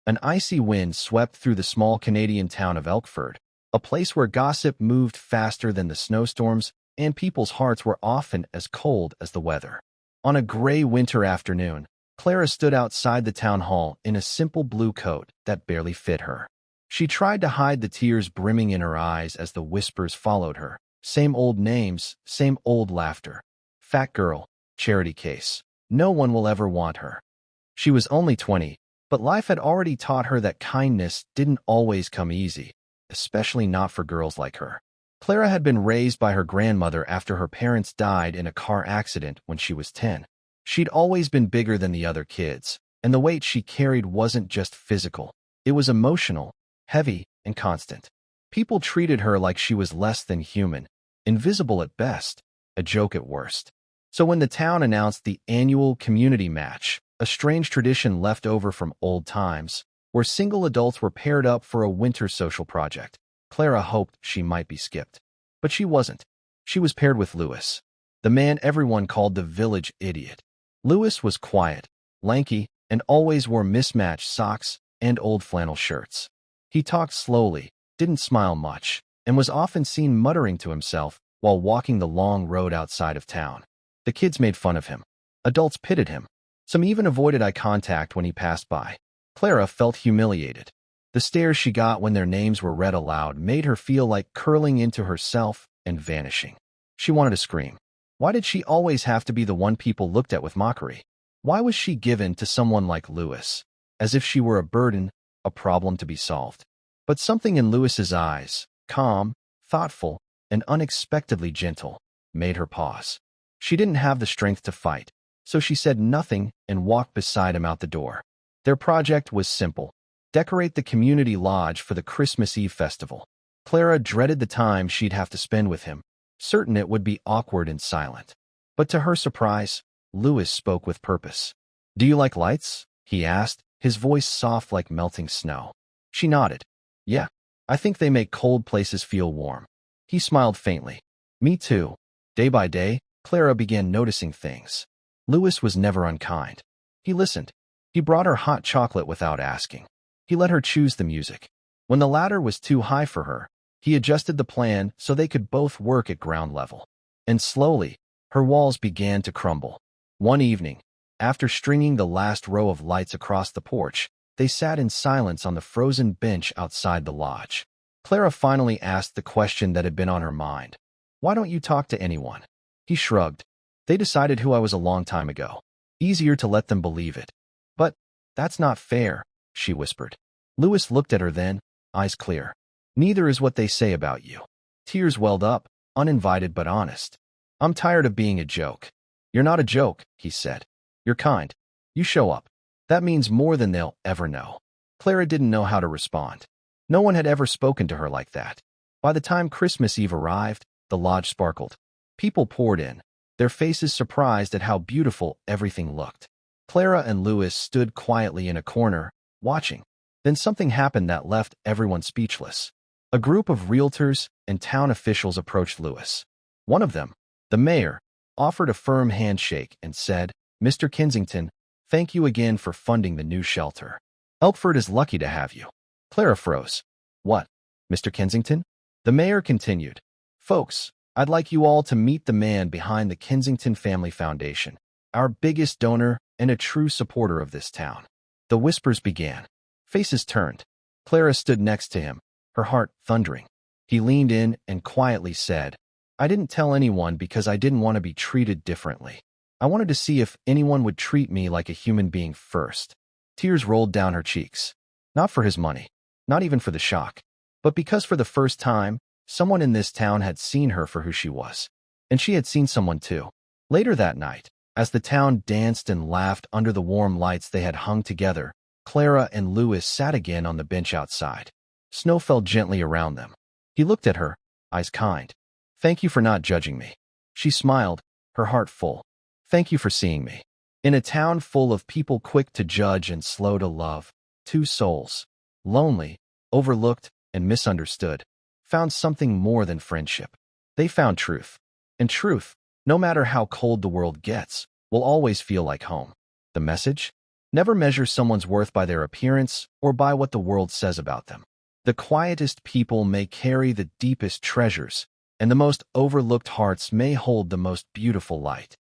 An icy wind swept through the small Canadian town of Elkford, a place where gossip moved faster than the snowstorms and people's hearts were often as cold as the weather. On a gray winter afternoon, Clara stood outside the town hall in a simple blue coat that barely fit her. She tried to hide the tears brimming in her eyes as the whispers followed her. Same old names, same old laughter. Fat girl, charity case. No one will ever want her. She was only 20, but life had already taught her that kindness didn't always come easy, especially not for girls like her. Clara had been raised by her grandmother after her parents died in a car accident when she was 10. She'd always been bigger than the other kids, and the weight she carried wasn't just physical. It was emotional, heavy, and constant. People treated her like she was less than human, invisible at best, a joke at worst. So when the town announced the annual community match, a strange tradition left over from old times, where single adults were paired up for a winter social project, Clara hoped she might be skipped. But she wasn't. She was paired with Louis, the man everyone called the village idiot. Louis was quiet, lanky, and always wore mismatched socks and old flannel shirts. He talked slowly, didn't smile much, and was often seen muttering to himself while walking the long road outside of town. The kids made fun of him. Adults pitied him. Some even avoided eye contact when he passed by. Clara felt humiliated. The stares she got when their names were read aloud made her feel like curling into herself and vanishing. She wanted to scream. Why did she always have to be the one people looked at with mockery? Why was she given to someone like Louis, as if she were a burden, a problem to be solved? But something in Louis's eyes, calm, thoughtful, and unexpectedly gentle, made her pause. She didn't have the strength to fight, so she said nothing and walked beside him out the door. Their project was simple: decorate the community lodge for the Christmas Eve festival. Clara dreaded the time she'd have to spend with him, certain it would be awkward and silent. But to her surprise, Louis spoke with purpose. "Do you like lights?" he asked, his voice soft like melting snow. She nodded. "Yeah, I think they make cold places feel warm." He smiled faintly. "Me too." Day by day, Clara began noticing things. Louis was never unkind. He listened. He brought her hot chocolate without asking. He let her choose the music. When the ladder was too high for her, he adjusted the plan so they could both work at ground level. And slowly, her walls began to crumble. One evening, after stringing the last row of lights across the porch, they sat in silence on the frozen bench outside the lodge. Clara finally asked the question that had been on her mind. "Why don't you talk to anyone?" He shrugged. "They decided who I was a long time ago. Easier to let them believe it." "But that's not fair," she whispered. Louis looked at her then, eyes clear. "Neither is what they say about you." Tears welled up, uninvited but honest. "I'm tired of being a joke." "You're not a joke," he said. "You're kind. You show up. That means more than they'll ever know." Clara didn't know how to respond. No one had ever spoken to her like that. By the time Christmas Eve arrived, the lodge sparkled. People poured in, their faces surprised at how beautiful everything looked. Clara and Louis stood quietly in a corner, watching. Then something happened that left everyone speechless. A group of realtors and town officials approached Louis. One of them, the mayor, offered a firm handshake and said, "Mr. Kensington, thank you again for funding the new shelter. Elkford is lucky to have you." Clara froze. "What, Mr. Kensington?" The mayor continued, "Folks, I'd like you all to meet the man behind the Kensington Family Foundation, our biggest donor and a true supporter of this town." The whispers began. Faces turned. Clara stood next to him, her heart thundering. He leaned in and quietly said, "I didn't tell anyone because I didn't want to be treated differently. I wanted to see if anyone would treat me like a human being first." Tears rolled down her cheeks. Not for his money, not even for the shock, but because for the first time, someone in this town had seen her for who she was. And she had seen someone too. Later that night, as the town danced and laughed under the warm lights they had hung together, Clara and Louis sat again on the bench outside. Snow fell gently around them. He looked at her, eyes kind. "Thank you for not judging me." She smiled, her heart full. "Thank you for seeing me." In a town full of people quick to judge and slow to love, two souls, lonely, overlooked, and misunderstood, found something more than friendship. They found truth. And truth, no matter how cold the world gets, will always feel like home. The message? Never measure someone's worth by their appearance or by what the world says about them. The quietest people may carry the deepest treasures, and the most overlooked hearts may hold the most beautiful light.